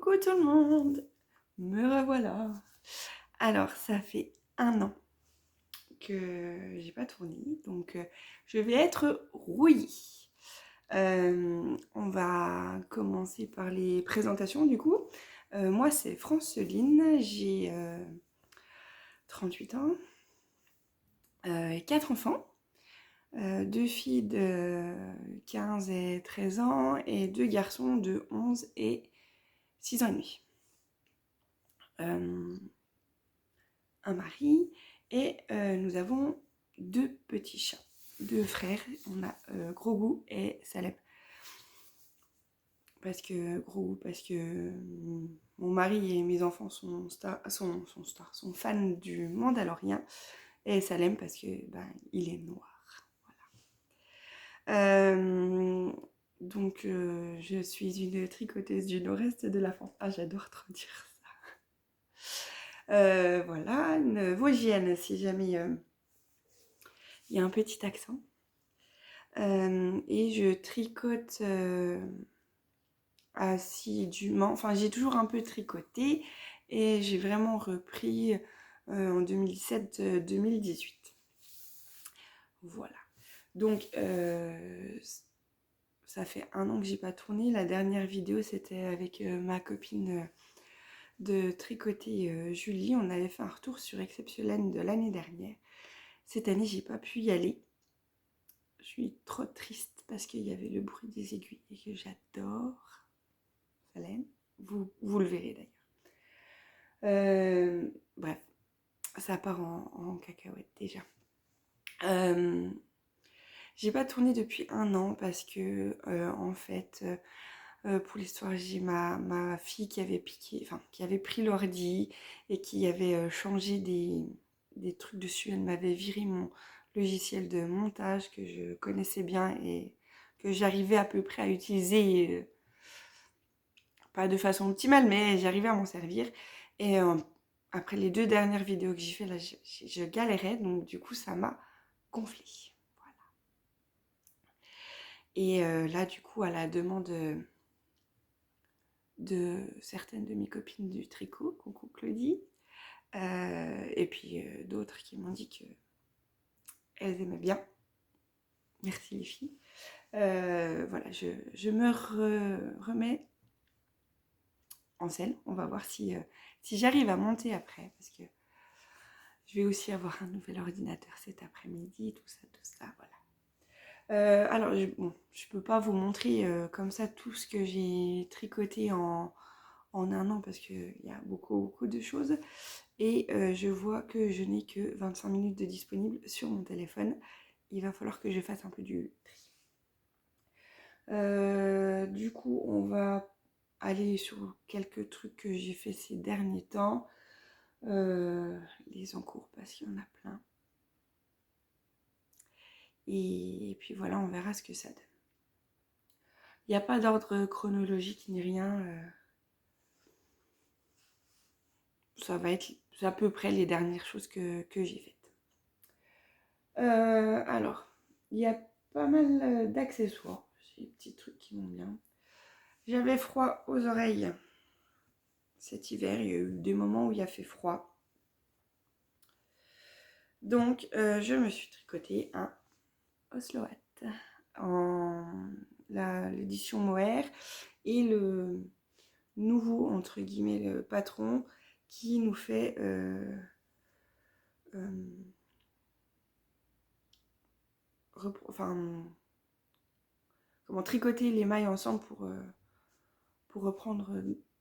Coucou tout le monde, me revoilà. Alors, ça fait 1 an que j'ai pas tourné, donc je vais être rouillée. On va commencer par les présentations du coup. Moi, c'est Franceline, j'ai 38 ans, 4 enfants. 2 filles de 15 et 13 ans et 2 garçons de 11 et 6 ans et demi. Un mari et nous avons 2 petits chats, 2 frères. On a Gros et Salep. Parce que mon mari et mes enfants sont fans du Mandalorien et Salem parce que il est noir. Voilà. Donc je suis une tricoteuse du nord-est de la France. Ah, j'adore trop dire ça. Voilà, une Vosgienne si jamais il y a un petit accent. Et je tricote assidûment. Enfin, j'ai toujours un peu tricoté et j'ai vraiment repris en 2017-2018. Voilà. Donc, ça fait 1 an que j'ai pas tourné. La dernière vidéo, c'était avec ma copine de tricoter Julie. On avait fait un retour sur Exceptionnel de l'année dernière. Cette année, j'ai pas pu y aller. Je suis trop triste parce qu'il y avait le bruit des aiguilles et que j'adore. Salem, vous le verrez d'ailleurs. Bref, ça part en cacahuète déjà. J'ai pas tourné depuis 1 an parce que en fait, pour l'histoire, j'ai ma fille qui avait qui avait pris l'ordi et qui avait changé des trucs dessus. Elle m'avait viré mon logiciel de montage que je connaissais bien et que j'arrivais à peu près à utiliser, pas de façon optimale, mais j'arrivais à m'en servir. Et après les 2 dernières vidéos que j'ai fait, là, je galérais, donc du coup, ça m'a gonflé. Voilà. Et là, du coup, à la demande de certaines de mes copines du tricot, coucou Claudie, et puis d'autres qui m'ont dit qu'elles aimaient bien. Merci les filles. Voilà, je me remets en scène. On va voir si j'arrive à monter après, parce que je vais aussi avoir un nouvel ordinateur cet après-midi, tout ça, voilà. Alors, je peux pas vous montrer comme ça tout ce que j'ai tricoté en 1 an parce qu'il y a beaucoup de choses. Et je vois que je n'ai que 25 minutes de disponible sur mon téléphone. Il va falloir que je fasse un peu du tri. Du coup, on va aller sur quelques trucs que j'ai fait ces derniers temps. Les encours, parce qu'il y en a plein. Et puis voilà, on verra ce que ça donne. Il n'y a pas d'ordre chronologique ni rien. Ça va être à peu près les dernières choses que j'ai faites. Alors, il y a pas mal d'accessoires. J'ai des petits trucs qui vont bien. J'avais froid aux oreilles cet hiver. Il y a eu des moments où il a fait froid. Donc, je me suis tricoté un Osloat en l'édition Mohair et le nouveau, entre guillemets, le patron qui nous fait tricoter les mailles ensemble pour reprendre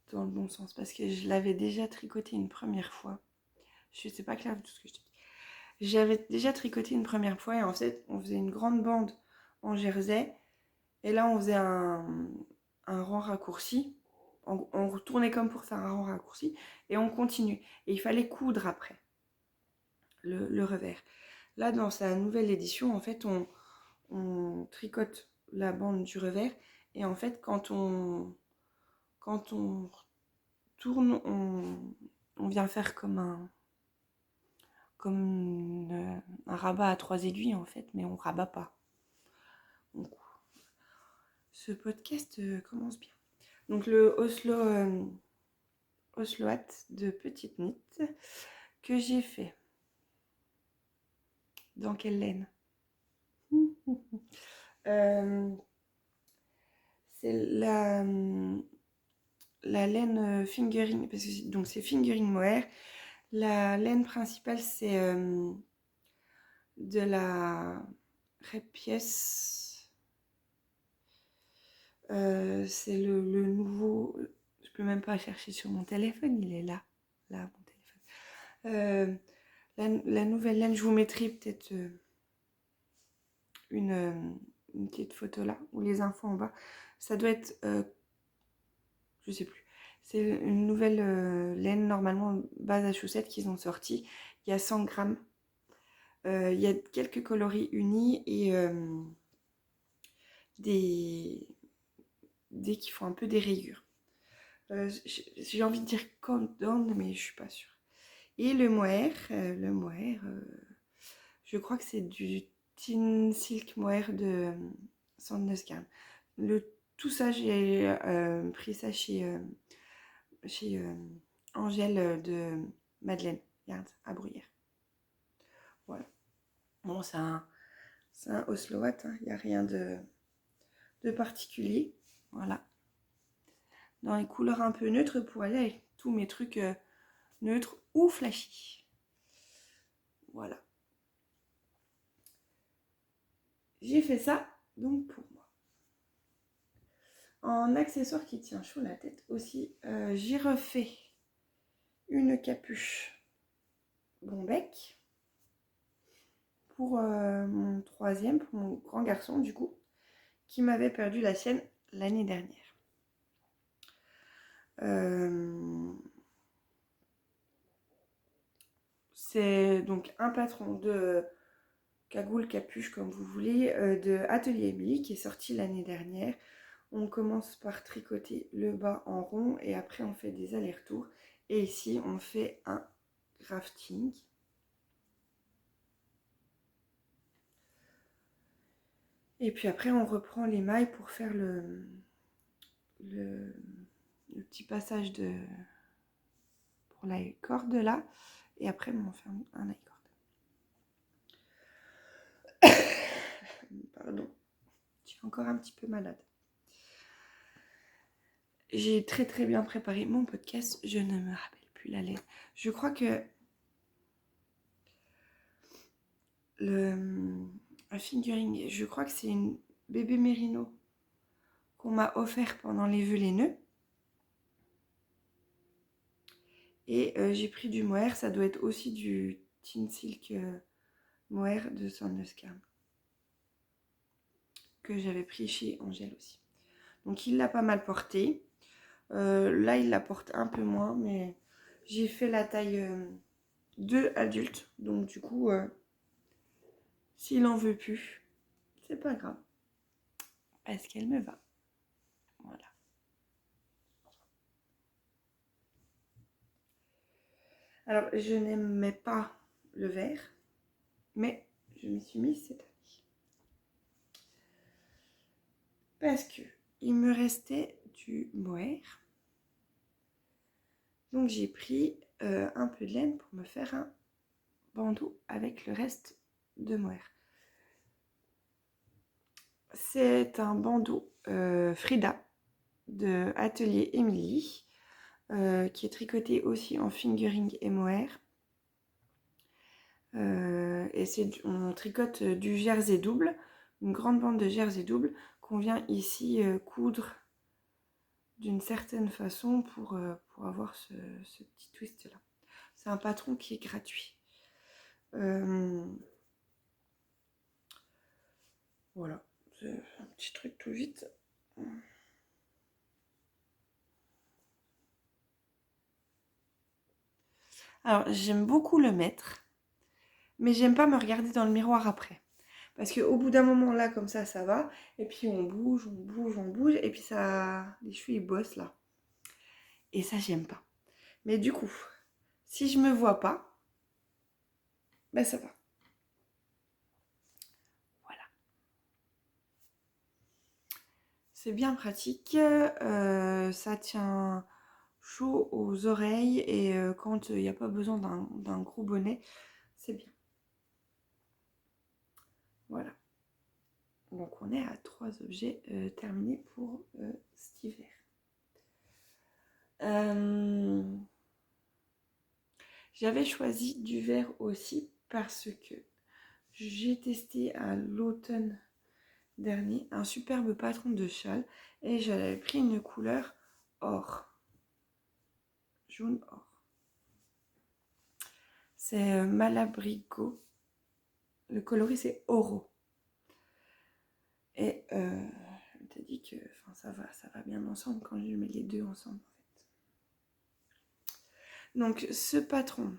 dans le bon sens, parce que je l'avais déjà tricoté une première fois. Je sais pas clair de tout ce que je dis. J'avais déjà tricoté une première fois et en fait on faisait une grande bande en jersey et là on faisait un rang raccourci. On retournait comme pour faire un rang raccourci et on continue. Et il fallait coudre après le revers. Là dans sa nouvelle édition en fait on tricote la bande du revers et en fait quand on tourne on vient faire comme un rabat à 3 aiguilles en fait, mais on rabat pas. Donc, ce podcast commence bien. Donc le Oslo Osloat de Petite Nit que j'ai fait. Dans quelle laine? C'est la laine fingering, parce que donc c'est fingering mohair. La laine principale, c'est de la Repies. C'est le nouveau. Je peux même pas chercher sur mon téléphone, il est là. Là, mon téléphone. La nouvelle laine, je vous mettrai peut-être une petite photo là, ou les infos en bas. Ça doit être. Je sais plus. C'est une nouvelle laine, normalement base à chaussettes qu'ils ont sorti. Il y a 100 grammes. Il y a quelques coloris unis et des qui font un peu des rayures. J'ai envie de dire countdown, mais je suis pas sûre. Et le mohair, je crois que c'est du Tin Silk Mohair de Sandnesgarn. Tout ça, j'ai pris ça chez Angèle de Madeleine Yard à Bruyères. Voilà. Bon, c'est un Osloat, hein. Il n'y a rien de particulier. Voilà. Dans les couleurs un peu neutres pour aller avec tous mes trucs neutres ou flashy. Voilà. J'ai fait ça donc pour moi. En accessoire qui tient chaud la tête aussi, j'ai refait une capuche bon bec pour mon troisième, pour mon grand garçon du coup, qui m'avait perdu la sienne l'année dernière. C'est donc un patron de cagoule, capuche comme vous voulez, de Atelier Emily qui est sorti l'année dernière. On commence par tricoter le bas en rond et après on fait des allers-retours. Et ici on fait un grafting. Et puis après on reprend les mailles pour faire le petit passage pour la corde là. Et après on fait un high cord. Pardon, je suis encore un petit peu malade. J'ai très très bien préparé mon podcast, je ne me rappelle plus la lettre. Je crois que un fingering, je crois que c'est une bébé mérino qu'on m'a offert pendant les vœux les nœuds. Et j'ai pris du mohair, ça doit être aussi du Tin Silk mohair de Sandnesgarn que j'avais pris chez Angèle aussi. Donc il l'a pas mal porté. Là il la porte un peu moins, mais j'ai fait la taille 2 adulte. Donc du coup, s'il en veut plus, c'est pas grave. Parce qu'elle me va. Voilà. Alors je n'aimais pas le vert, mais je m'y suis mise cette année. Parce que il me restait du mohair. Donc j'ai pris un peu de laine pour me faire un bandeau avec le reste de mohair. C'est un bandeau Frida de Atelier Emily qui est tricoté aussi en fingering et mohair. Et on tricote du jersey double, une grande bande de jersey double qu'on vient ici coudre d'une certaine façon pour avoir ce petit twist là. C'est un patron qui est gratuit. Voilà, c'est un petit truc tout vite. Alors j'aime beaucoup le mettre, mais j'aime pas me regarder dans le miroir après. Parce qu'au bout d'un moment là, comme ça va. Et puis on bouge, et puis ça, les cheveux ils bossent là. Et ça j'aime pas. Mais du coup, si je me vois pas, ben ça va. Voilà. C'est bien pratique. Ça tient chaud aux oreilles et quand il n'y a pas besoin d'un gros bonnet, c'est bien. Voilà. Donc on est à 3 objets terminés pour cet hiver. J'avais choisi du vert aussi parce que j'ai testé à l'automne dernier un superbe patron de châle et j'avais pris une couleur or, jaune or. C'est Malabrigo. Le coloris c'est Oro. Et je t'ai dit que ça va bien ensemble quand je mets les deux ensemble en fait. Donc ce patron,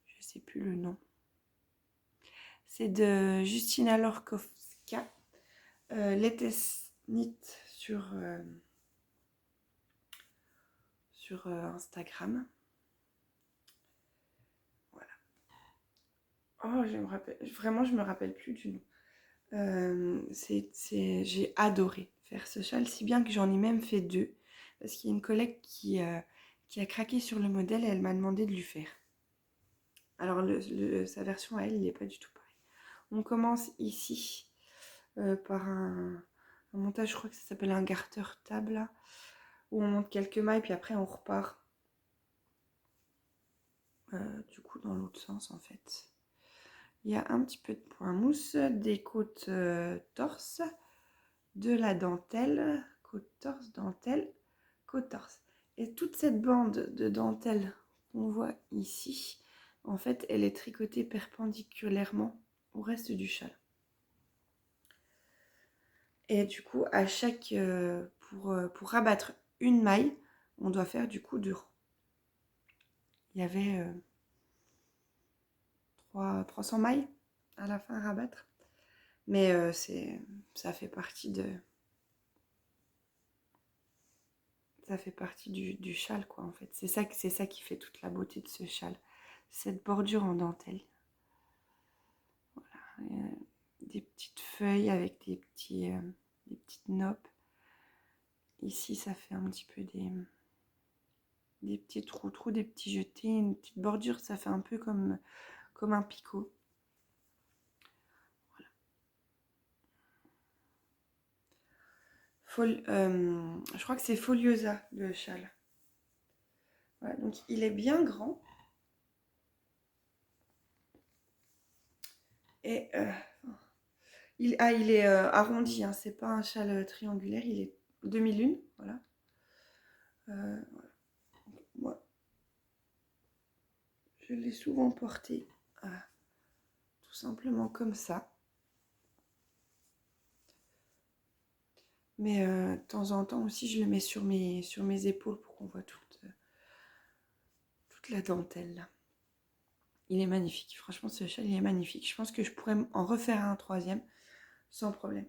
je sais plus le nom, c'est de Justina Lorkowska, Latest Knit sur Instagram. Voilà. Oh, vraiment, je me rappelle plus du nom. J'ai adoré faire ce châle, si bien que j'en ai même fait 2. Parce qu'il y a une collègue qui a craqué sur le modèle et elle m'a demandé de lui faire. Alors, sa version à elle, il n'est pas du tout pareil. On commence ici par un montage, je crois que ça s'appelle un garter table, là, où on monte quelques mailles, puis après on repart du coup dans l'autre sens en fait. Il y a un petit peu de point mousse, des côtes torse, de la dentelle, côte torse, dentelle, côte torse. Et toute cette bande de dentelle qu'on voit ici, en fait, elle est tricotée perpendiculairement au reste du châle. Et du coup, à chaque pour rabattre une maille, on doit faire du coup 2 rangs. Il y avait 300 mailles à la fin à rabattre. Mais ça fait partie du châle, quoi, en fait. C'est ça qui fait toute la beauté de ce châle. Cette bordure en dentelle. Voilà. Des petites feuilles avec des petites noppes. Ici, ça fait un petit peu des petits trous, des petits jetés. Une petite bordure, ça fait un peu comme un picot. Je crois que c'est Foliosa, le châle. Voilà, donc il est bien grand. Et il est arrondi, hein, c'est pas un châle triangulaire, il est demi-lune, voilà. Voilà. Moi, je l'ai souvent porté, tout simplement comme ça. Mais de temps en temps aussi, je le mets sur mes épaules pour qu'on voit toute la dentelle là. Il est magnifique, franchement ce châle il est magnifique. Je pense que je pourrais en refaire un 3e sans problème.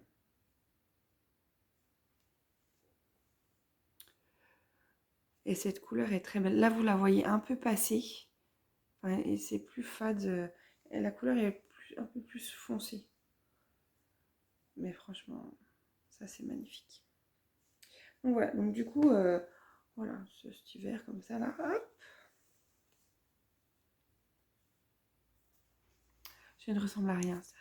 Et cette couleur est très belle. Là vous la voyez un peu passer, et c'est plus fade. Et la couleur est un peu plus foncée. Mais franchement, ça c'est magnifique. Donc voilà, donc du coup, voilà, cet hiver comme ça là, hop. Je ne ressemble à rien, ça.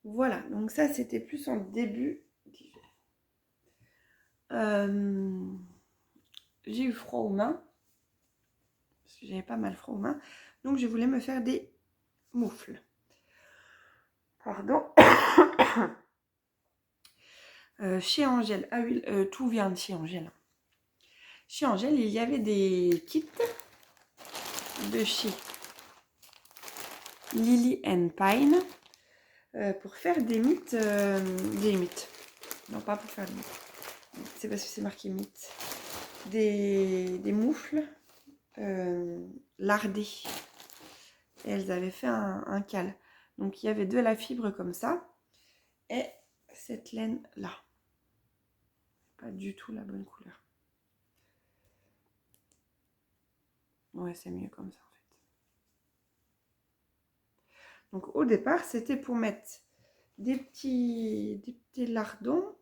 Voilà, donc ça c'était plus en début d'hiver. J'ai eu froid aux mains, parce que j'avais pas mal froid aux mains, donc je voulais me faire des moufles. Pardon. Chez Angèle, ah oui, tout vient de chez Angèle. Chez Angèle, il y avait des kits de chez Lily and Pine pour faire des mythes. Non, pas pour faire des mythes. C'est parce que c'est marqué mythes. Des moufles lardées. Et elles avaient fait un cal. Donc il y avait de la fibre comme ça. Et cette laine là. Pas du tout la bonne couleur. Ouais, c'est mieux comme ça en fait. Donc au départ, c'était pour mettre des petits lardons.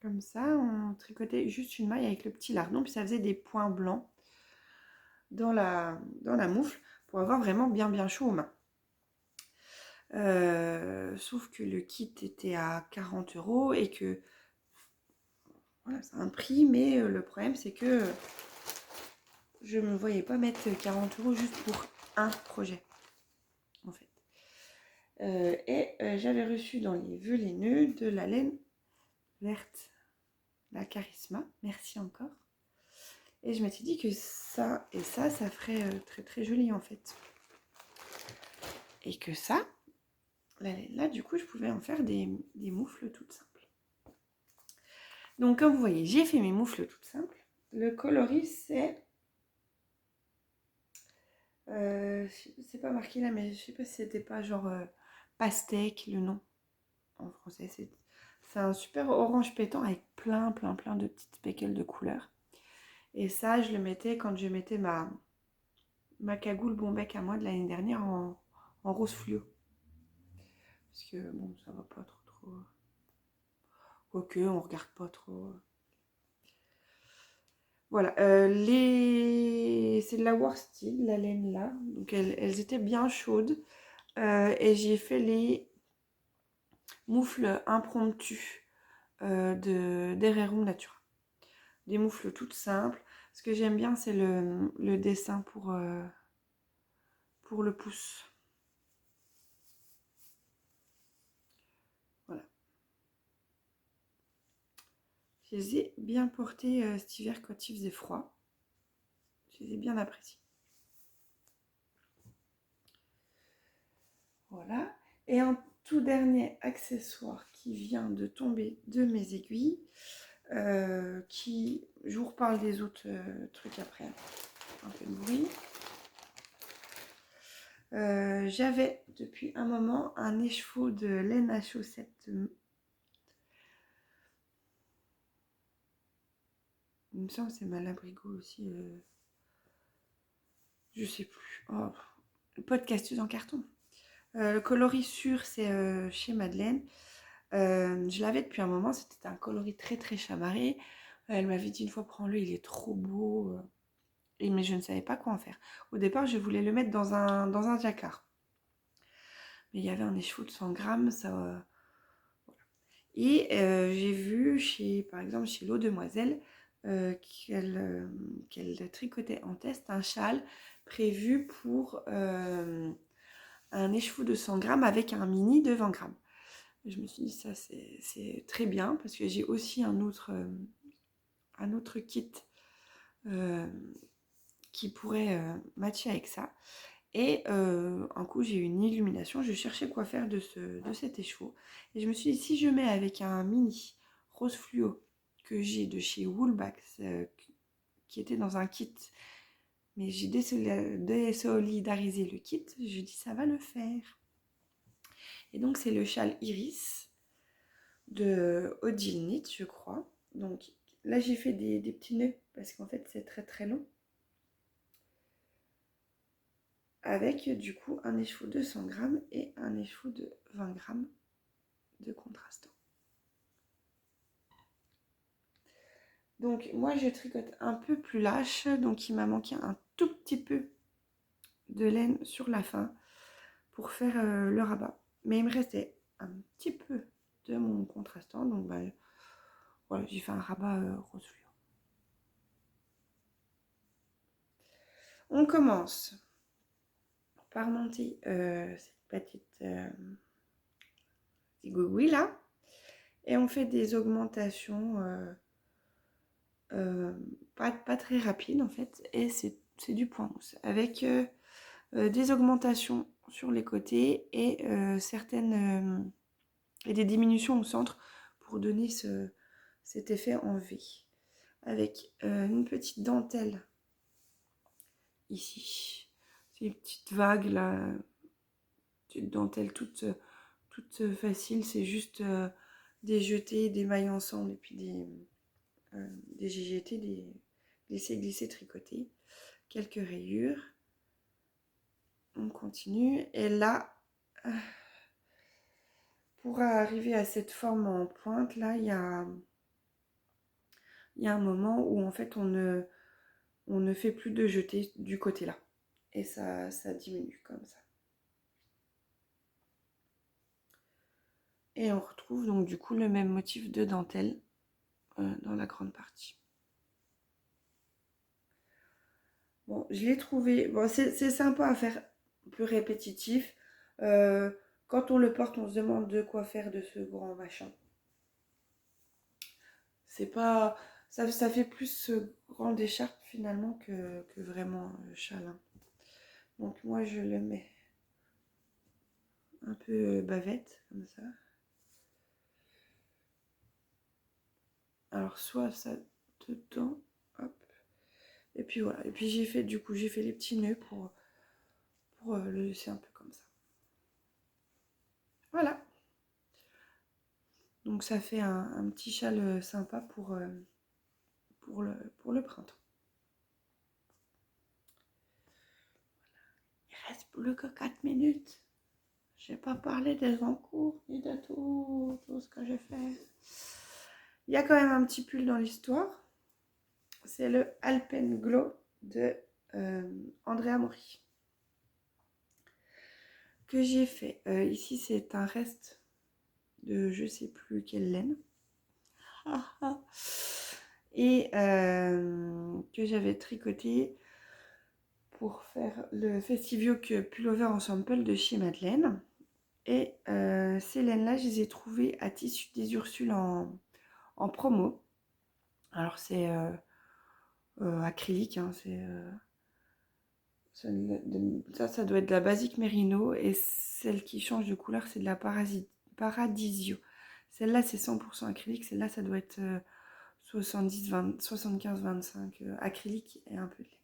Comme ça, on tricotait juste une maille avec le petit lardon, puis ça faisait des points blancs dans la moufle pour avoir vraiment bien chaud aux mains. Sauf que le kit était à 40 € et que voilà, c'est un prix, mais le problème c'est que je ne me voyais pas mettre 40 € juste pour un projet en fait. J'avais reçu dans les vœux les nœuds de la laine verte, la Charisma, merci encore. Et je m'étais dit que ça et ça ferait très joli en fait. Et que ça, là du coup je pouvais en faire des moufles toutes simples. Donc comme vous voyez, j'ai fait mes moufles toutes simples. Le coloris c'est... c'est pas marqué là, mais je sais pas si c'était pas genre pastèque le nom en français. C'est un super orange pétant avec plein de petites speckles de couleurs. Et ça, je le mettais quand je mettais ma cagoule Bombec à moi de l'année dernière en rose fluo. Parce que bon, ça va pas trop. Quoique, on regarde pas trop. Voilà, c'est de la worsted, la laine là. Donc elles étaient bien chaudes. Et j'ai fait les moufles impromptues d'Hererum Natura. Des moufles toutes simples. Ce que j'aime bien, c'est le dessin pour le pouce. Voilà. Je les ai bien portés cet hiver quand il faisait froid. Je les ai bien appréciés. Voilà. Et un tout dernier accessoire qui vient de tomber de mes aiguilles. Je vous reparle des autres trucs après. Un peu de bruit. J'avais depuis un moment un écheveau de laine à chaussettes. Il me semble que c'est Malabrigo aussi. Je sais plus. Oh, podcasteuse en carton. Le coloris sûr, c'est chez Madeleine. Je l'avais depuis un moment. C'était un coloris très chamarré. Elle m'avait dit une fois, prends-le, il est trop beau. Mais je ne savais pas quoi en faire. Au départ, je voulais le mettre dans un jacquard. Mais il y avait un écheveau de 100 grammes, ça... Voilà. Et j'ai vu, par exemple, chez l'Eau Demoiselle, qu'elle tricotait en test un châle prévu pour un écheveau de 100 grammes avec un mini de 20 grammes. Je me suis dit, ça c'est très bien, parce que j'ai aussi un autre kit qui pourrait matcher avec ça. Et un coup, j'ai eu une illumination. Je cherchais quoi faire de cet écheveau. Et je me suis dit, si je mets avec un mini rose fluo que j'ai de chez Woolbacks, qui était dans un kit, mais j'ai désolidarisé le kit, je dis, ça va le faire. Et donc, c'est le châle Iris de Odile Knit, je crois. Donc, là, j'ai fait des petits nœuds, parce qu'en fait, c'est très long. Avec du coup un écheveau de 100 grammes et un écheveau de 20 grammes de contrastant. Donc moi je tricote un peu plus lâche, donc il m'a manqué un tout petit peu de laine sur la fin pour faire le rabat. Mais il me restait un petit peu de mon contrastant, donc voilà, j'ai fait un rabat rose fluo. On commence par monter cette petite zigouille là, et on fait des augmentations pas très rapides en fait, et c'est du point mousse avec des augmentations sur les côtés et certaines et des diminutions au centre pour donner cet effet en V, avec une petite dentelle ici, c'est une petite vague là, une dentelle toute facile, c'est juste des jetés, des mailles ensemble et puis des GGT, des glissés tricotés, quelques rayures. On continue et là pour arriver à cette forme en pointe, là, il y a un moment où en fait on ne fait plus de jeté du côté là. Et ça diminue comme ça. Et on retrouve donc du coup le même motif de dentelle dans la grande partie. Bon, je l'ai trouvé, bon, c'est sympa à faire, un peu répétitif. Quand on le porte, on se demande de quoi faire de ce grand machin. C'est pas, ça fait plus grande écharpe finalement que vraiment châle, hein. Donc moi je le mets un peu bavette comme ça. Alors soit ça dedans, hop. Et puis voilà. Et puis j'ai fait les petits nœuds pour le laisser un peu comme ça. Voilà. Donc ça fait un petit châle sympa pour le printemps. Il reste plus que 4 minutes. J'ai pas parlé des encours ni de tout ce que j'ai fait. Il y a quand même un petit pull dans l'histoire. C'est le Alpenglow de Andrea Mori. Que j'ai fait. Ici, c'est un reste de je sais plus quelle laine. Et que j'avais tricoté pour faire le Festivioque Pullover Ensemble de chez Madeleine. Et ces laines-là, je les ai trouvées à Tissu des Ursules en promo. Alors c'est acrylique, hein, ça doit être de la basique mérino. Et celle qui change de couleur, c'est de la Paradisio. Celle-là, c'est 100% acrylique. Celle-là, ça doit être 75-25 acrylique et un peu de laine.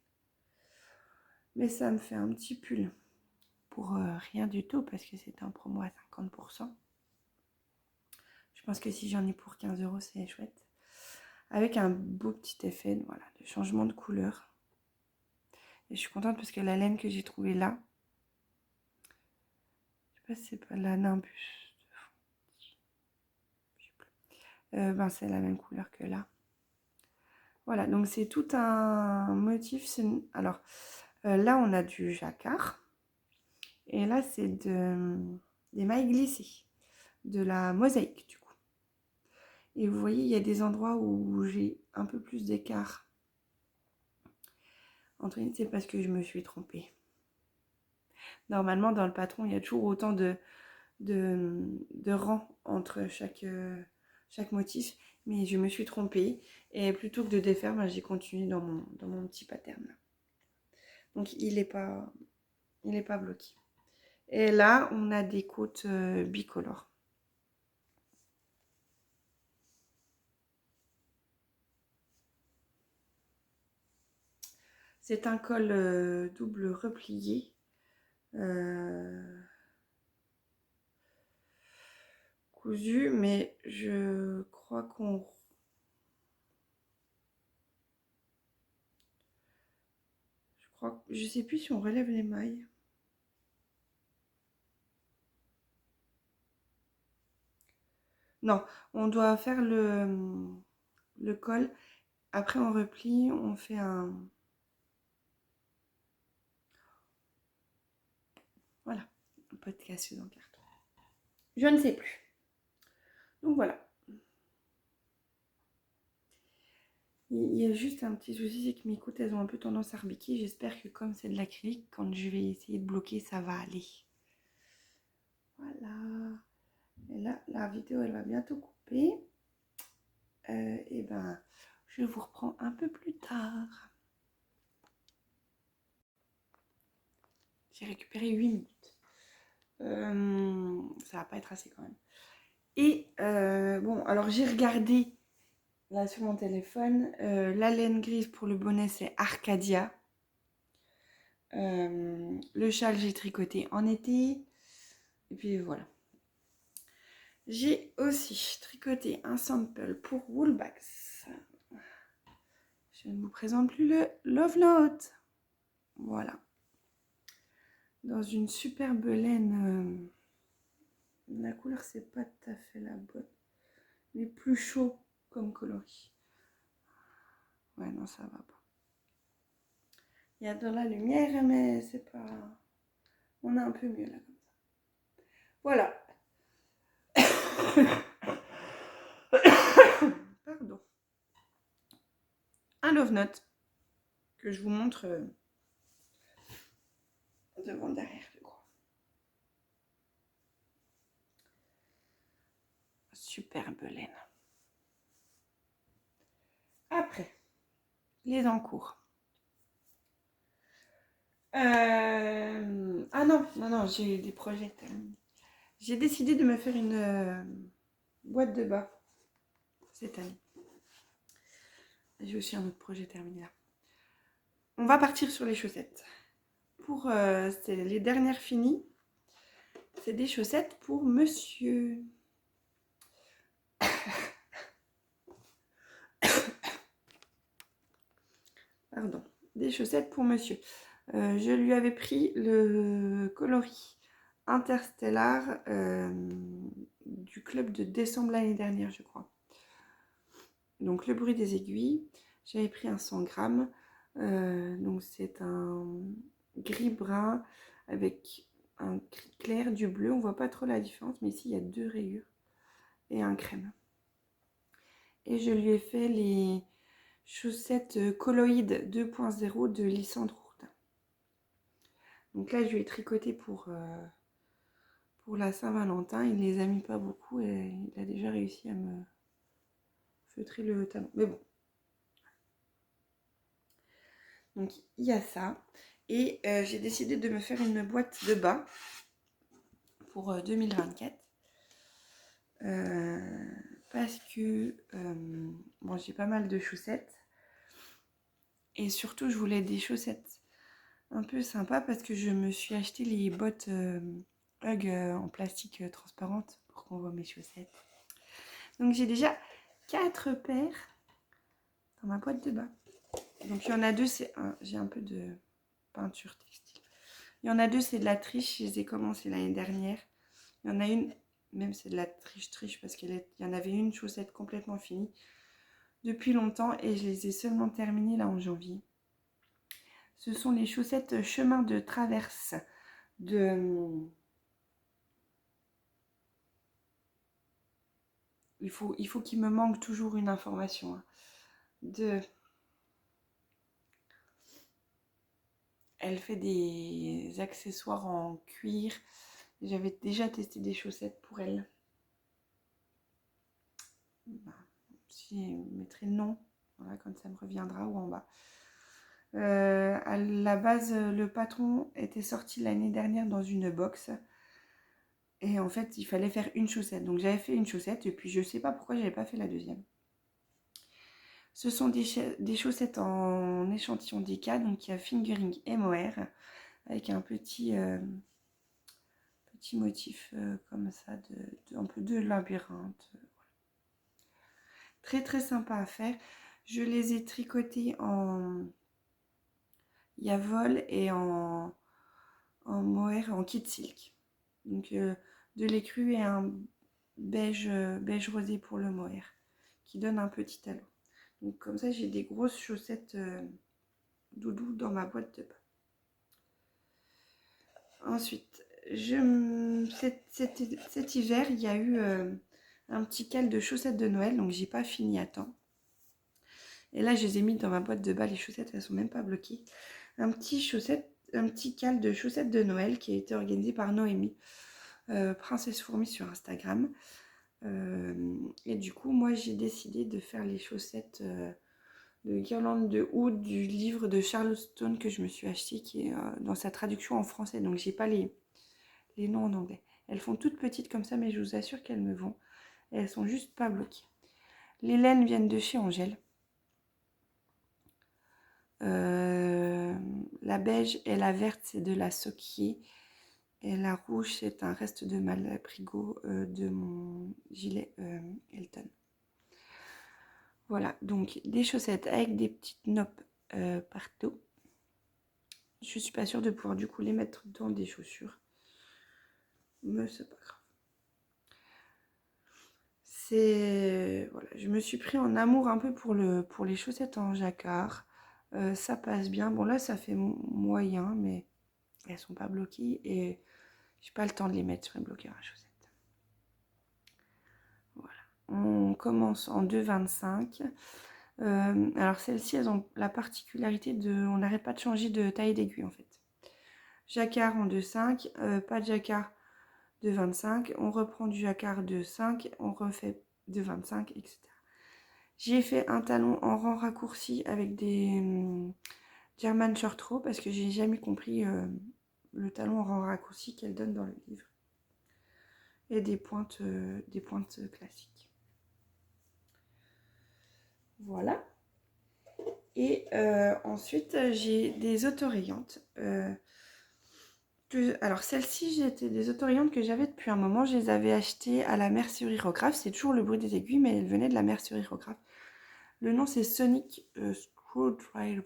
Mais ça me fait un petit pull pour rien du tout parce que c'est un promo à 50%. Je pense que si j'en ai pour 15 €, c'est chouette. Avec un beau petit effet voilà, de changement de couleur. Et je suis contente parce que la laine que j'ai trouvée là, je sais pas si c'est pas la Nimbus. C'est la même couleur que là. Voilà, donc c'est tout un motif. Alors, là, on a du jacquard. Et là, c'est des mailles glissées. De la mosaïque, du coup. Et vous voyez, il y a des endroits où j'ai un peu plus d'écart. Antoine, c'est parce que je me suis trompée. Normalement, dans le patron, il y a toujours autant de rangs entre chaque motif. Mais je me suis trompée. Et plutôt que de défaire, j'ai continué dans mon petit pattern. Là. Donc, il n'est pas bloqué. Et là, on a des côtes bicolores. C'est un col double replié. Cousu, mais je crois je sais plus si on relève les mailles. Non, on doit faire le col. Après, on replie, on fait voilà, un podcast dans le carton. Je ne sais plus. Donc voilà. Il y a juste un petit souci, c'est que mes côtes, elles ont un peu tendance à rebiquer. J'espère que comme c'est de l'acrylique, quand je vais essayer de bloquer, ça va aller. Voilà. Et là, la vidéo, elle va bientôt couper. Et ben, je vous reprends un peu plus tard. J'ai récupéré 8 minutes. Ça va pas être assez quand même. Et bon, alors j'ai regardé là sur mon téléphone. La laine grise pour le bonnet, c'est Arcadia. Le châle, j'ai tricoté en été. Et puis voilà. J'ai aussi tricoté un sample pour Woolbags. Je ne vous présente plus le Love Note. Voilà. Dans une superbe laine La couleur, c'est pas tout à fait la bonne. Mais plus chaud comme coloris. Ouais, non, ça va pas. Il y a de la lumière, mais c'est pas... On est un peu mieux là, comme ça. Voilà. Pardon. Un love note que je vous montre devant derrière, je crois. Superbe laine. Après, les encours. Ah non, j'ai des projets. J'ai décidé de me faire une boîte de bas cette année. J'ai aussi un autre projet terminé là. On va partir sur les chaussettes. C'est les dernières finies. C'est des chaussettes pour monsieur. Pardon. Des chaussettes pour monsieur. Je lui avais pris le coloris Interstellar du club de décembre l'année dernière, je crois. Donc le bruit des aiguilles. J'avais pris un 100 grammes. Donc c'est un gris brun avec un gris clair, du bleu. On voit pas trop la différence, mais ici il y a 2 rayures et un crème. Et je lui ai fait les chaussettes colloïdes 2.0 de Lysandre Hourdin. Donc là je lui ai tricoté pour la Saint-Valentin. Il les a mis pas beaucoup et il a déjà réussi à me feutrer le talon. Mais bon. Donc il y a ça. Et j'ai décidé de me faire une boîte de bas pour 2024. Parce que bon, j'ai pas mal de chaussettes. Et surtout, je voulais des chaussettes un peu sympas parce que je me suis acheté les bottes Hug en plastique transparente pour qu'on voit mes chaussettes. Donc j'ai déjà 4 paires dans ma boîte de bas. Donc il y en a 2, j'ai un peu de peinture textile. Il y en a 2, c'est de la triche, je les ai commencées l'année dernière. Il y en a une, même c'est de la triche parce qu'il y en avait une chaussette complètement finie depuis longtemps et je les ai seulement terminées là en janvier. Ce sont les chaussettes chemin de traverse de... Il faut qu'il me manque toujours une information. Hein. Elle fait des accessoires en cuir. J'avais déjà testé des chaussettes pour elle. Je mettrai le nom, voilà, quand ça me reviendra, ou en bas. À la base, le patron était sorti l'année dernière dans une box. Et en fait, il fallait faire une chaussette. Donc j'avais fait une chaussette et puis je ne sais pas pourquoi je n'avais pas fait la deuxième. Ce sont des chaussettes en échantillon DK, donc il y a fingering et mohair, avec un petit motif comme ça, un peu de labyrinthe. Très très sympa à faire. Je les ai tricotés en Yavol et en mohair, en kit silk. Donc de l'écru et un beige rosé pour le mohair, qui donne un petit talon. Donc comme ça, j'ai des grosses chaussettes doudou dans ma boîte de bain. Ensuite, cet hiver, il y a eu un petit cal de chaussettes de Noël, donc j'ai pas fini à temps. Et là, je les ai mis dans ma boîte de bas, les chaussettes, elles sont même pas bloquées. Un petit cal de chaussettes de Noël qui a été organisé par Noémie, Princesse Fourmi sur Instagram. Et du coup, moi, j'ai décidé de faire les chaussettes de Guirlande de Oud du livre de Charlotte Stone que je me suis acheté, qui est dans sa traduction en français. Donc, j'ai pas les noms en anglais. Elles font toutes petites comme ça, mais je vous assure qu'elles me vont. Et elles sont juste pas bloquées. Les laines viennent de chez Angèle. La beige et la verte, c'est de la Soquier. Et la rouge, c'est un reste de Malabrigo de mon gilet Elton. Voilà, donc des chaussettes avec des petites noppes partout. Je suis pas sûre de pouvoir du coup les mettre dans des chaussures. Mais c'est pas grave. Voilà, je me suis pris en amour un peu pour les chaussettes en jacquard. Ça passe bien. Bon là ça fait moyen, mais elles sont pas bloquées et j'ai pas le temps de les mettre sur les bloqueurs à chaussettes. Voilà. On commence en 2,25. Alors celles-ci, elles ont la particularité on n'arrête pas de changer de taille d'aiguille en fait. Jacquard en 2,5, pas de jacquard 2,25, on reprend du jacquard 2,5, on refait 2,25, etc. J'ai fait un talon en rang raccourci avec des German Short Row parce que j'ai jamais compris le talon en rang raccourci qu'elle donne dans le livre. Et des pointes classiques. Voilà. Et ensuite, j'ai des autorayantes. Alors, celles-ci, c'était des autorayantes que j'avais depuis un moment. Je les avais achetées à la mercerie-rographe. C'est toujours le bruit des aiguilles, mais elles venaient de la mercerie-rographe. Le nom, c'est Sonic Screwdriver.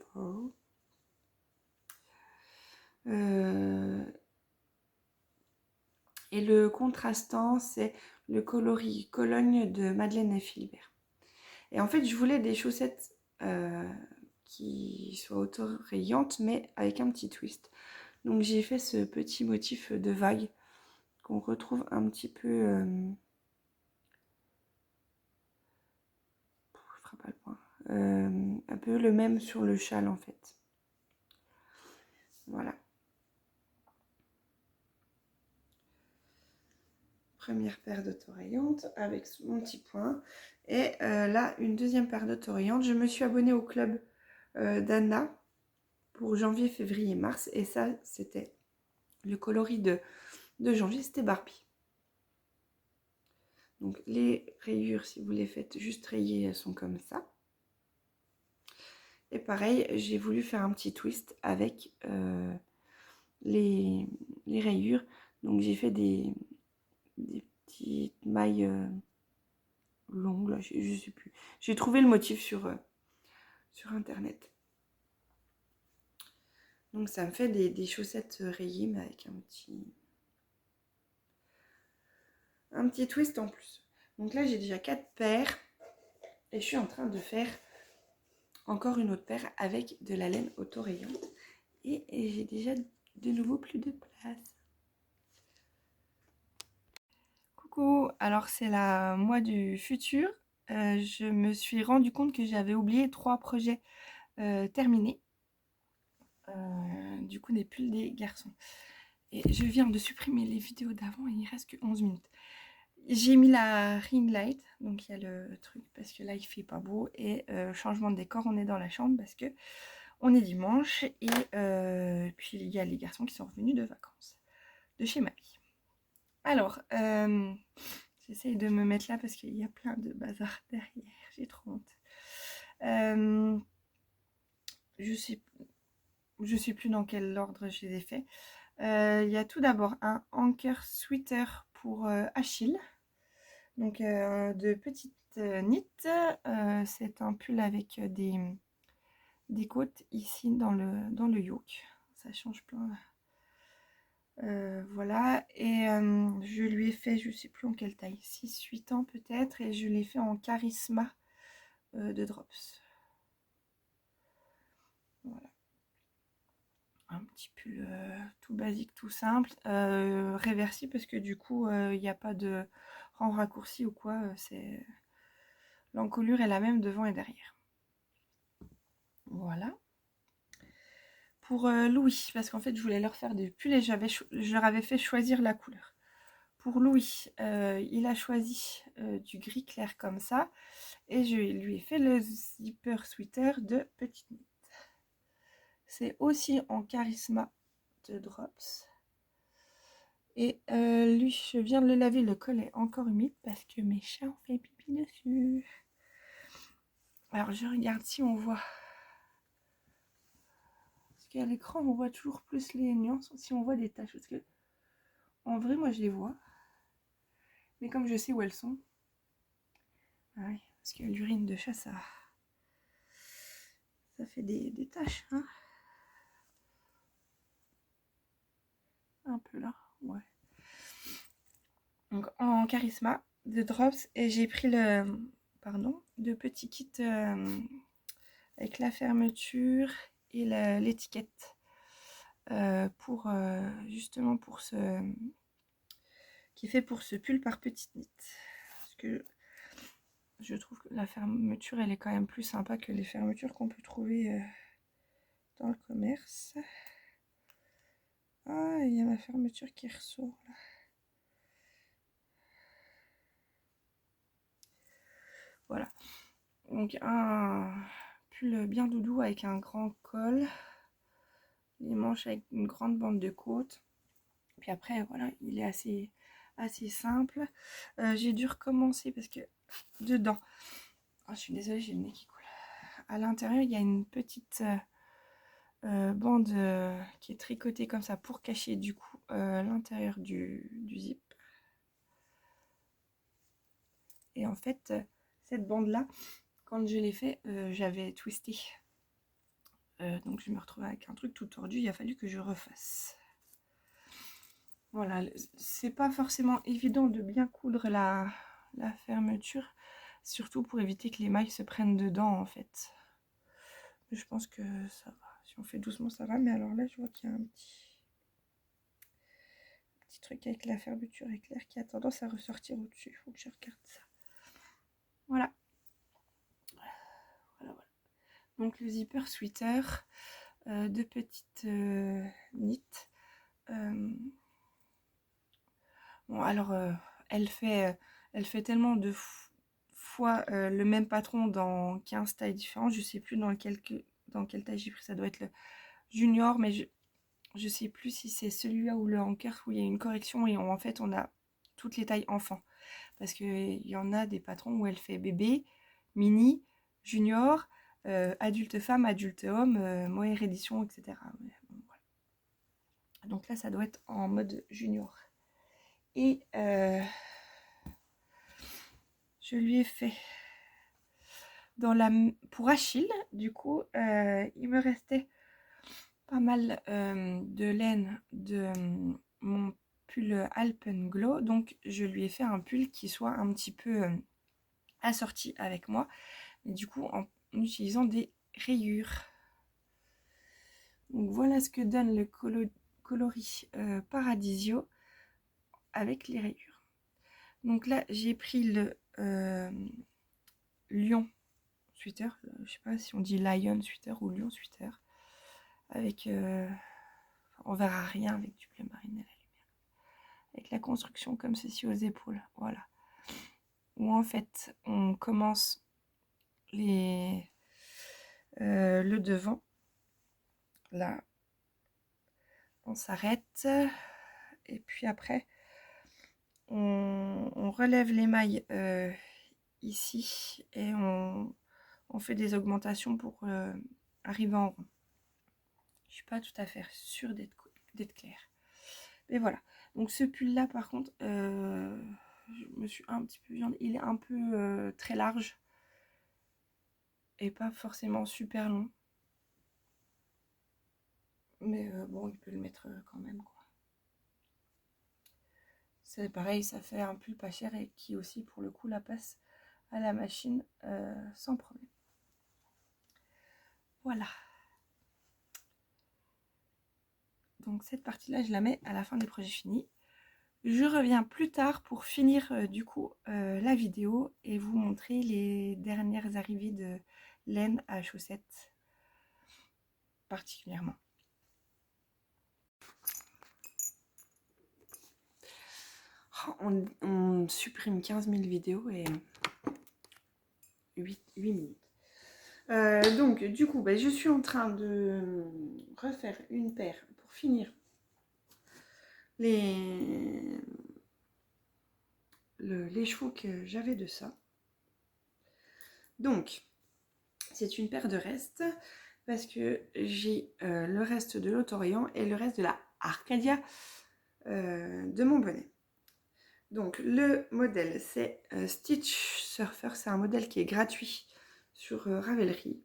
Et le contrastant, c'est le coloris Cologne de Madeleine et Philibert. Et en fait, je voulais des chaussettes qui soient autorayantes, mais avec un petit twist. Donc j'ai fait ce petit motif de vague qu'on retrouve un petit peu... je ferai pas le point. Un peu le même sur le châle en fait. Voilà. Première paire d'autorayantes avec mon petit point. Et là, une deuxième paire d'autorayantes. Je me suis abonnée au club d'Anna pour janvier, février, mars. Et ça, c'était le coloris de janvier, c'était Barbie. Donc les rayures, si vous les faites juste rayer, elles sont comme ça. Et pareil, j'ai voulu faire un petit twist avec les rayures. Donc j'ai fait des petites mailles longues, là, je sais plus. J'ai trouvé le motif sur internet. Donc ça me fait des chaussettes rayées, mais avec un petit twist en plus. Donc là j'ai déjà 4 paires. Et je suis en train de faire encore une autre paire avec de la laine autorayante. Et j'ai déjà de nouveau plus de place. Coucou, alors c'est la moi du futur. Je me suis rendu compte que j'avais oublié 3 projets terminés. Du coup des pulls des garçons. Et je viens de supprimer les vidéos d'avant et il reste que 11 minutes. J'ai mis la ring light, donc il y a le truc parce que là il fait pas beau. Et changement de décor, on est dans la chambre parce que on est dimanche. Et puis il y a les garçons qui sont revenus de vacances de chez mamie. Alors, j'essaye de me mettre là parce qu'il y a plein de bazar derrière. J'ai trop honte. Je sais plus dans quel ordre je les ai fait. Il y a tout d'abord un anchor sweater pour Achille. Donc de petites knits. C'est un pull avec des côtes ici dans le yoke. Ça change plein. Voilà, et je lui ai fait, je sais plus en quelle taille, 6-8 ans peut-être, et je l'ai fait en charisma de drops. Voilà. Un petit pull tout basique, tout simple, réversible parce que du coup il n'y a pas de rang raccourci ou quoi, c'est l'encolure est la même devant et derrière. Voilà. Pour Louis, parce qu'en fait je voulais leur faire des pulls et je leur avais fait choisir la couleur. Pour Louis, il a choisi du gris clair comme ça. Et je lui ai fait le zipper sweater de Petite Knit. C'est aussi en charisma de drops. Et lui, je viens de le laver, le col est encore humide parce que mes chats ont fait pipi dessus. Alors je regarde si on voit. Parce qu'à l'écran, on voit toujours plus les nuances, si on voit des taches. Parce que en vrai, moi je les vois. Mais comme je sais où elles sont. Ah oui, parce que l'urine de chat, ça fait des taches. Hein, un peu là, ouais. Donc en charisma, de drops et j'ai pris le petit kit avec la fermeture et l'étiquette pour justement pour ce qui est fait pour ce pull par Petite Knit. Parce que je trouve que la fermeture elle est quand même plus sympa que les fermetures qu'on peut trouver dans le commerce. Ah, il y a ma fermeture qui ressort là. Voilà. Donc un pull bien doudou avec un grand col. Les manches avec une grande bande de côte. Puis après, voilà, il est assez simple. J'ai dû recommencer parce que dedans, oh, je suis désolée, j'ai le nez qui coule. À l'intérieur, il y a une petite bande qui est tricotée comme ça pour cacher du coup l'intérieur du zip. Et en fait, cette bande-là, quand je l'ai fait, j'avais twisté. Donc je me retrouvais avec un truc tout tordu, il a fallu que je refasse. Voilà, c'est pas forcément évident de bien coudre la fermeture, surtout pour éviter que les mailles se prennent dedans en fait. Mais je pense que ça va, si on fait doucement ça va, mais alors là je vois qu'il y a un petit truc avec la fermeture éclair qui a tendance à ressortir au-dessus, il faut que je regarde ça. Voilà. Voilà. Donc le zipper sweater de petites knits. Bon alors elle fait tellement de fois le même patron dans 15 tailles différentes. Je sais plus dans quelle taille j'ai pris, ça doit être le junior, mais je sais plus si c'est celui-là ou le Anker où il y a une correction et en fait on a toutes les tailles enfants. Parce qu'il y en a des patrons où elle fait bébé, mini, junior, adulte femme, adulte homme, mohair édition, etc. Bon, voilà. Donc là ça doit être en mode junior. Et je lui ai fait pour Achille, du coup, il me restait pas mal de laine de mon pull Alpenglow. Donc, je lui ai fait un pull qui soit un petit peu assorti avec moi. Mais du coup, en utilisant des rayures. Donc, voilà ce que donne le coloris Paradisio avec les rayures. Donc là, j'ai pris le Lion sweater, je sais pas si on dit Lion sweater ou Lion sweater, avec on verra rien avec du bleu marine à la lumière, avec la construction comme ceci aux épaules, voilà, où en fait on commence le devant, là on s'arrête et puis après on relève les mailles ici et on fait des augmentations pour arriver en rond. Je suis pas tout à fait sûre d'être claire. Mais voilà. Donc ce pull là par contre, je me suis un petit peu viande. Il est un peu très large. Et pas forcément super long. Mais bon, il peut le mettre quand même quoi. C'est pareil, ça fait un pull pas cher et qui aussi pour le coup la passe à la machine sans problème. Voilà. Donc cette partie-là, je la mets à la fin des projets finis. Je reviens plus tard pour finir du coup la vidéo et vous montrer les dernières arrivées de laine à chaussettes particulièrement. Oh, on supprime 15 000 vidéos et 8 minutes. Donc du coup, je suis en train de refaire une paire pour finir les chevaux que j'avais de ça. Donc, c'est une paire de restes parce que j'ai le reste de l'Autorient et le reste de la Arcadia de mon bonnet. Donc, le modèle, c'est Stitch Surfer. C'est un modèle qui est gratuit sur Ravelry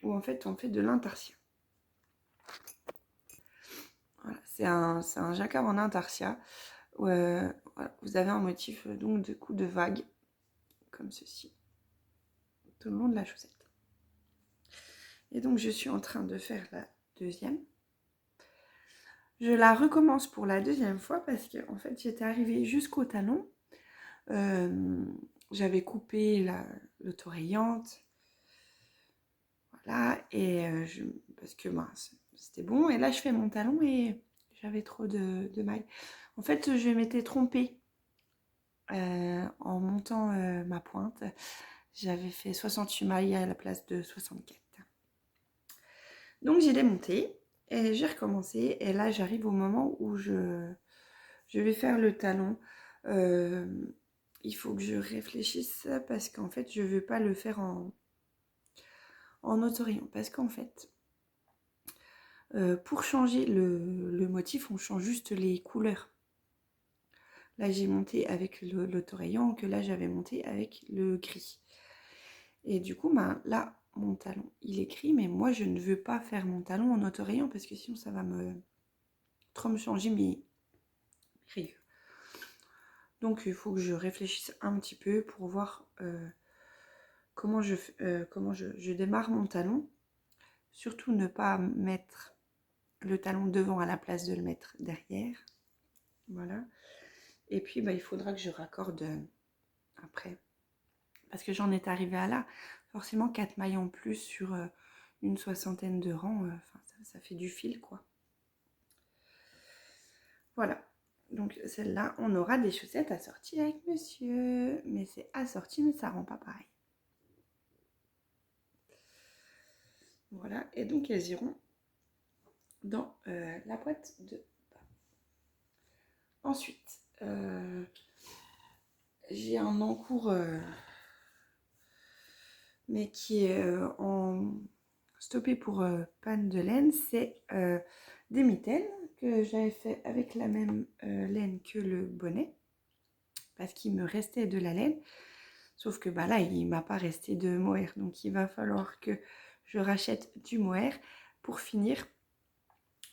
où en fait, on fait de l'intarsia. Voilà, c'est un jacquard en intarsia Voilà, vous avez un motif donc de coup de vague, comme ceci, tout le long de la chaussette. Et donc je suis en train de faire la deuxième. Je la recommence pour la deuxième fois parce que en fait j'étais arrivée jusqu'au talon. J'avais coupé l'autorayante. Voilà, et parce que mince, c'était bon. Et là je fais mon talon et j'avais trop de mailles. En fait je m'étais trompée en montant ma pointe. J'avais fait 68 mailles à la place de 64. Donc j'ai démonté et j'ai recommencé. Et là j'arrive au moment où je vais faire le talon. Il faut que je réfléchisse parce qu'en fait je ne veux pas le faire en autorayant. Parce qu'en fait, pour changer le motif, on change juste les couleurs. Là j'ai monté avec l'autorayant, que là j'avais monté avec le gris. Et du coup, là, mon talon, il est gris, mais moi, je ne veux pas faire mon talon en autorayant parce que sinon, ça va trop me changer mes rayures. Donc, il faut que je réfléchisse un petit peu pour voir comment je démarre mon talon. Surtout, ne pas mettre le talon devant à la place de le mettre derrière. Voilà. Et puis, il faudra que je raccorde après. Parce que j'en étais arrivée à là. Forcément, 4 mailles en plus sur une soixantaine de rangs. Ça fait du fil, quoi. Voilà. Donc, celle-là, on aura des chaussettes assorties avec monsieur. Mais c'est assorti, mais ça rend pas pareil. Voilà. Et donc, elles iront dans la boîte de bas. Ensuite, j'ai un encours... mais qui est en stoppé pour panne de laine, c'est des mitaines que j'avais fait avec la même laine que le bonnet, parce qu'il me restait de la laine, sauf que là, il ne m'a pas resté de mohair, donc il va falloir que je rachète du mohair pour finir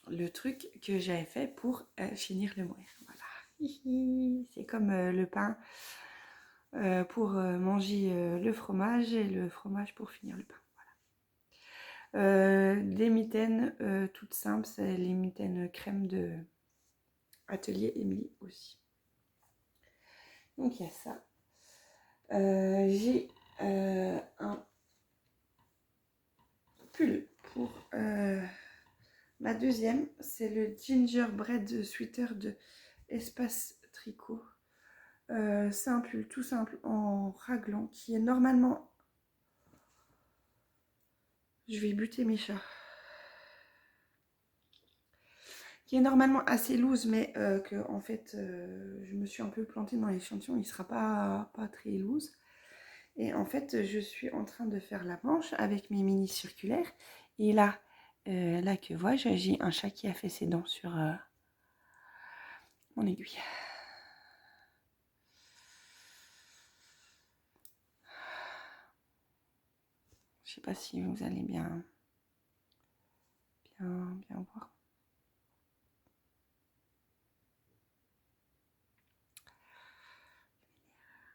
le truc que j'avais fait pour finir le mohair. Voilà, c'est comme le pain pour manger le fromage et le fromage pour finir le pain. Des mitaines toutes simples, c'est les mitaines crème de Atelier Émilie aussi. Donc il y a ça. J'ai un pull pour ma deuxième, c'est le Gingerbread Sweater de Espace Tricot. C'est un pull tout simple en raglan qui est normalement... Je vais buter mes chats. Qui est normalement assez loose, mais que en fait, je me suis un peu plantée dans l'échantillon, il ne sera pas très loose. Et en fait, je suis en train de faire la manche avec mes mini circulaires. Et là, que vois-je, j'ai un chat qui a fait ses dents sur mon aiguille. Je sais pas si vous allez bien voir.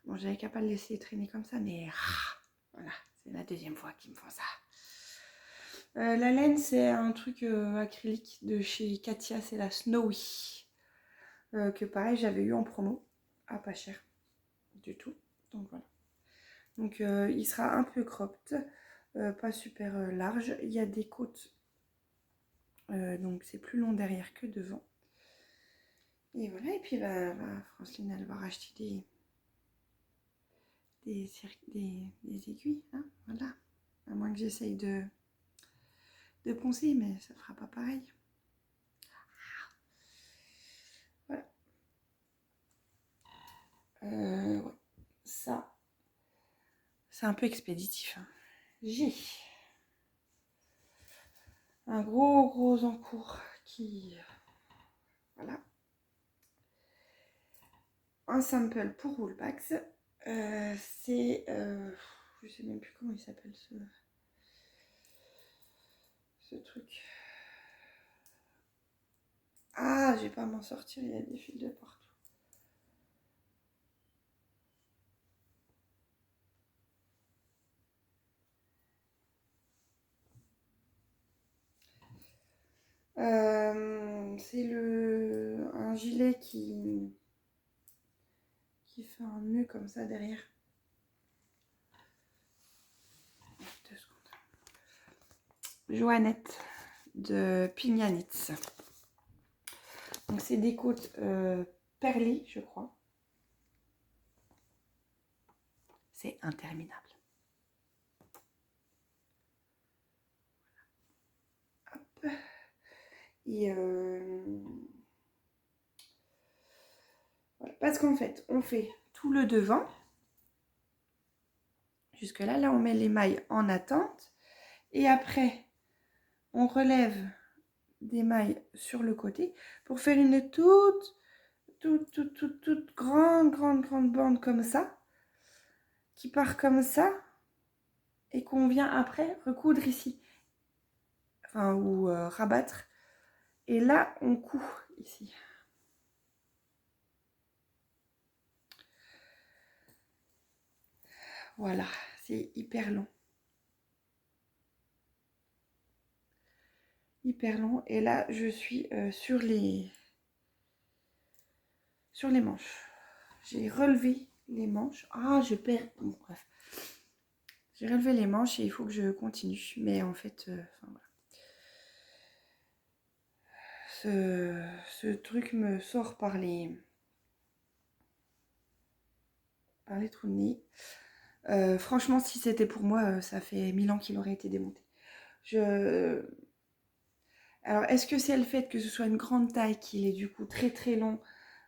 Bon, j'avais qu'à pas le laisser traîner comme ça, mais voilà, c'est la deuxième fois qu'ils me font ça. La laine, c'est un truc acrylique de chez Katia, c'est la Snowy. Que pareil, j'avais eu en promo, à pas cher du tout. Donc voilà. Donc il sera un peu cropped, pas super large. Il y a des côtes, donc c'est plus long derrière que devant. Et voilà, et puis Franceline, elle va racheter des aiguilles, hein, voilà. À moins que j'essaye de poncer, mais ça fera pas pareil. Voilà. Ouais. Ça, c'est un peu expéditif. Hein. J'ai un gros encours qui... Voilà. Un sample pour Woolpacks. C'est... je sais même plus comment il s'appelle ce truc. Ah, je vais pas m'en sortir, il y a des fils de partout. C'est un gilet qui fait un nœud comme ça derrière. 2 secondes. Joannette de Pignanitz. Donc c'est des côtes perlées, je crois. C'est interminable. Hop. Et voilà. Parce qu'en fait, on fait tout le devant. Jusque là, on met les mailles en attente. Et après, on relève des mailles sur le côté pour faire une toute grande bande comme ça, qui part comme ça, et qu'on vient après recoudre ici. Enfin, ou rabattre. Et là, on coud ici. Voilà, c'est hyper long. Hyper long. Et là, je suis sur les manches. J'ai relevé les manches. Ah, je perds. Bon, bref. J'ai relevé les manches et il faut que je continue. Mais en fait, enfin, voilà. Ce truc me sort par les trous de nez. Franchement, si c'était pour moi, ça fait 1000 ans qu'il aurait été démonté. Alors, est-ce que c'est le fait que ce soit une grande taille qu'il est du coup très long,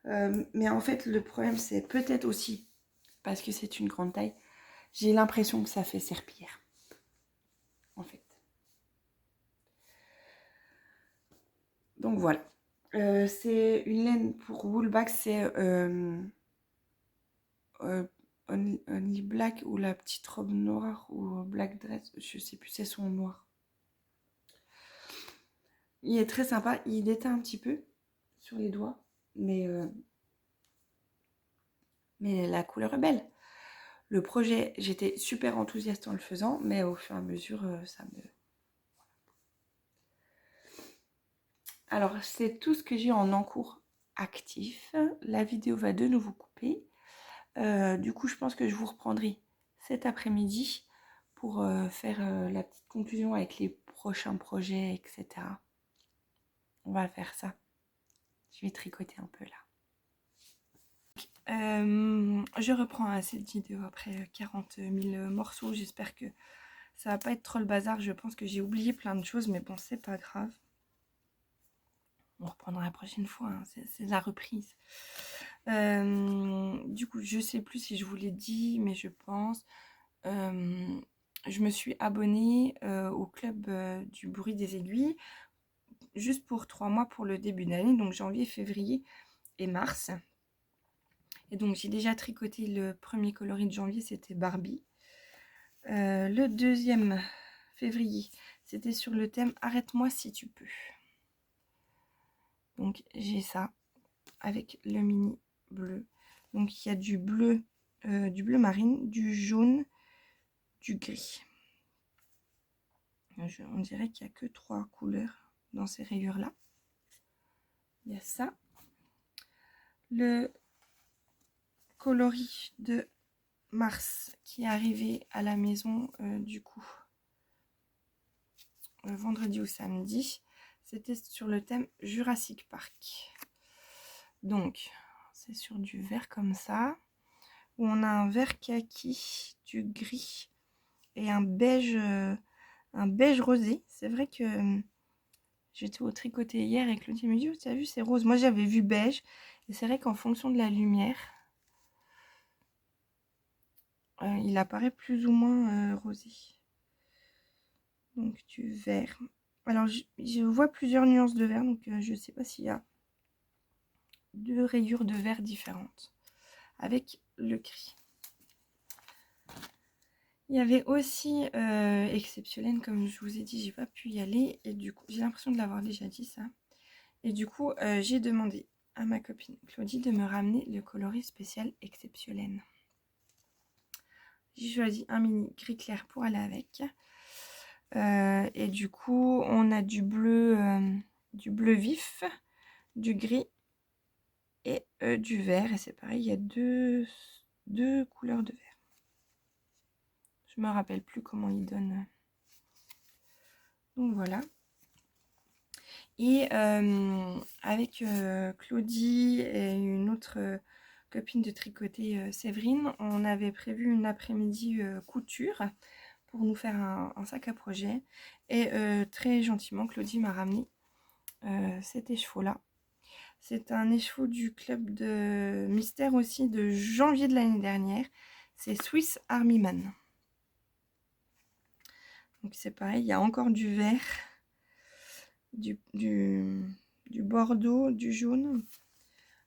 mais en fait, le problème, c'est peut-être aussi parce que c'est une grande taille. J'ai l'impression que ça fait serpillière, en fait. Donc voilà. C'est une laine pour Woolback, c'est Only Black ou la petite robe noire ou Black Dress, je sais plus, c'est son noir. Il est très sympa, il déteint un petit peu sur les doigts, mais la couleur est belle. Le projet, j'étais super enthousiaste en le faisant, mais au fur et à mesure, ça me... Alors, c'est tout ce que j'ai en encours actif. La vidéo va de nouveau couper. Du coup, je pense que je vous reprendrai cet après-midi pour faire la petite conclusion avec les prochains projets, etc. On va faire ça. Je vais tricoter un peu là. Je reprends cette vidéo après 40 000 morceaux. J'espère que ça va pas être trop le bazar. Je pense que j'ai oublié plein de choses, mais bon, c'est pas grave. On reprendra la prochaine fois, hein. C'est la reprise. Du coup, je sais plus si je vous l'ai dit, mais je pense. Je me suis abonnée au club du bruit des aiguilles juste pour 3 mois pour le début d'année, donc janvier, février et mars. Et donc j'ai déjà tricoté le premier coloris de janvier, c'était Barbie. Le 2e février, c'était sur le thème Arrête-moi si tu peux. Donc j'ai ça avec le mini bleu. Donc il y a du bleu marine, du jaune, du gris. On dirait qu'il n'y a que 3 couleurs dans ces rayures là. Il y a ça. Le coloris de mars qui est arrivé à la maison du coup vendredi ou samedi. C'était sur le thème Jurassic Park. Donc c'est sur du vert comme ça, où on a un vert kaki, du gris et un beige rosé. C'est vrai que j'étais au tricoté hier et Claudie me dit, oh, tu as vu, c'est rose. Moi j'avais vu beige, et c'est vrai qu'en fonction de la lumière, il apparaît plus ou moins rosé. Donc du vert. Alors je vois plusieurs nuances de vert, donc je ne sais pas s'il y a 2 rayures de vert différentes avec le gris. Il y avait aussi Exceptionnel, comme je vous ai dit, j'ai pas pu y aller, et du coup j'ai l'impression de l'avoir déjà dit ça. Et du coup j'ai demandé à ma copine Claudie de me ramener le coloris spécial Exceptionnel. J'ai choisi un mini gris clair pour aller avec. Et du coup on a du bleu du bleu vif, du gris et du vert. Et c'est pareil, il y a deux couleurs de vert. Je me rappelle plus comment ils donnent. Donc voilà. Et avec Claudie et une autre copine de tricoter, Séverine, on avait prévu une après-midi couture pour nous faire un sac à projet. Et très gentiment, Claudie m'a ramené cet écheveau-là. C'est un écheveau du club de mystère aussi de janvier de l'année dernière. C'est Swiss Army Man. Donc c'est pareil, il y a encore du vert, du bordeaux, du jaune.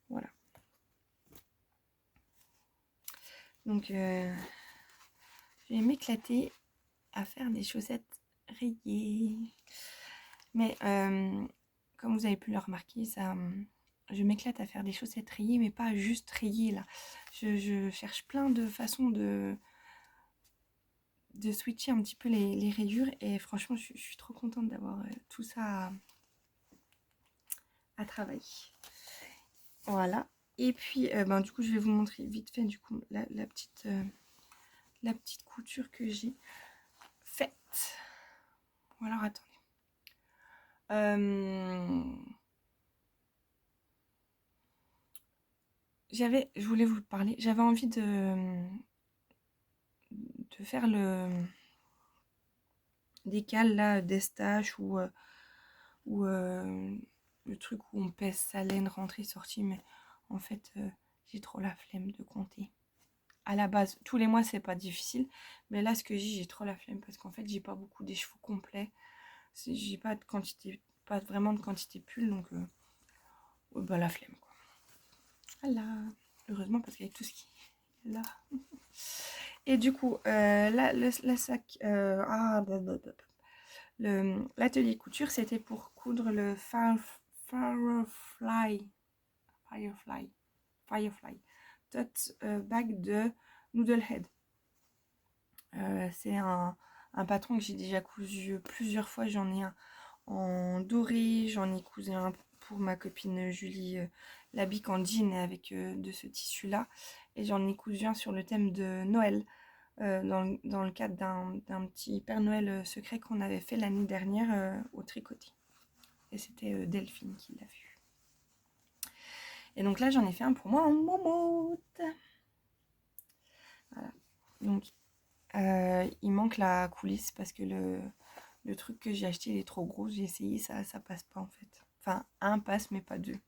Voilà. Donc je vais m'éclater à faire des chaussettes rayées. Mais comme vous avez pu le remarquer, je m'éclate à faire des chaussettes rayées, mais pas juste rayées là. Je cherche plein de façons de switcher un petit peu les rayures. Et franchement, je suis trop contente d'avoir tout ça à travailler. Voilà. Et puis, du coup, je vais vous montrer vite fait du coup la petite couture que j'ai faite. Bon, alors attendez. Je voulais vous parler. J'avais envie de faire des cales là, d'Estache ou le truc où on pèse sa laine rentrée sortie, mais en fait j'ai trop la flemme de compter. À la base, tous les mois c'est pas difficile, mais là ce que j'ai trop la flemme parce qu'en fait j'ai pas beaucoup d'écheveaux complets, j'ai pas de quantité, pas vraiment de quantité pull, donc la flemme quoi. Voilà, heureusement parce qu'avec tout ce qui est là. Et du coup, la sac, l'atelier couture, c'était pour coudre le Firefly tote bag de Noodlehead. C'est un patron que j'ai déjà cousu plusieurs fois. J'en ai un en doré, j'en ai cousu un pour ma copine Julie, l'habit en jean avec de ce tissu là, et j'en ai cousu un sur le thème de Noël, dans le cadre d'un petit Père Noël secret qu'on avait fait l'année dernière au tricoté. Et c'était Delphine qui l'a vu. Et donc là, j'en ai fait un pour moi en momote. Voilà. Donc, il manque la coulisse parce que le truc que j'ai acheté, il est trop gros. J'ai essayé, ça passe pas en fait. Enfin, un passe, mais pas deux.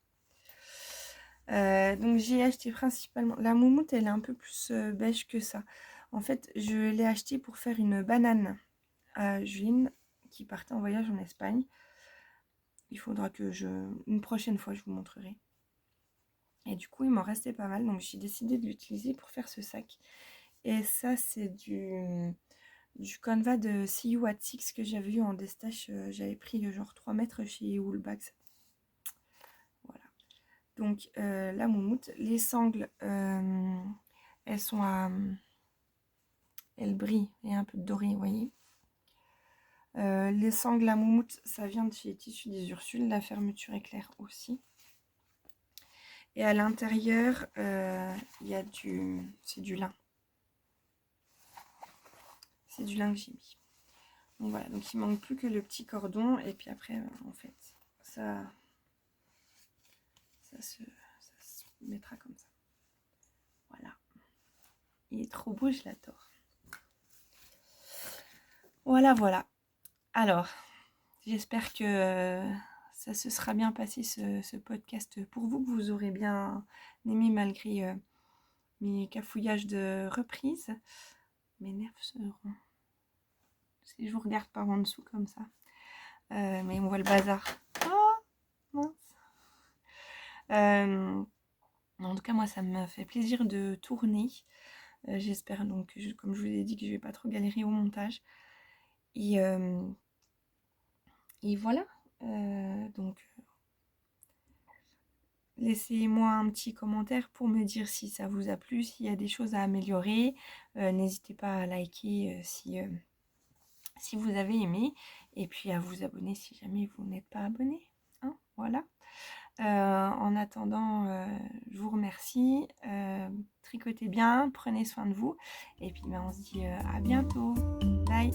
Donc j'ai acheté principalement... La moumoute, elle est un peu plus beige que ça. En fait, je l'ai acheté pour faire une banane à Juline qui partait en voyage en Espagne. Il faudra que une prochaine fois, je vous montrerai. Et du coup, il m'en restait pas mal. Donc j'ai décidé de l'utiliser pour faire ce sac. Et ça, c'est du canevas de See You at Six que j'avais eu en destache. J'avais pris genre 3 mètres chez Woolbags. Voilà. Donc la moumoute, les sangles, elles sont elles brillent et un peu dorées, vous voyez. Les sangles à moumoute, ça vient de chez Tissus des Ursules. La fermeture est claire aussi. Et à l'intérieur, il y a c'est du lin. C'est du lin que j'ai mis. Donc voilà, donc il manque plus que le petit cordon. Et puis après, en fait, ça se mettra comme ça. Voilà. Il est trop beau, je l'adore. Voilà, voilà. Alors, j'espère que ça se sera bien passé ce podcast pour vous, que vous aurez bien aimé malgré mes cafouillages de reprise. Mes nerfs seront... Si je vous regarde par en dessous comme ça. Mais on voit le bazar. Oh, mince. En tout cas, moi, ça me fait plaisir de tourner. J'espère donc, comme je vous ai dit, que je vais pas trop galérer au montage. Et voilà. Donc, laissez-moi un petit commentaire pour me dire si ça vous a plu, s'il y a des choses à améliorer. N'hésitez pas à liker si vous avez aimé. Et puis à vous abonner si jamais vous n'êtes pas abonné. Hein. Voilà. En attendant, je vous remercie. Tricotez bien, prenez soin de vous. Et puis ben, on se dit à bientôt. Bye.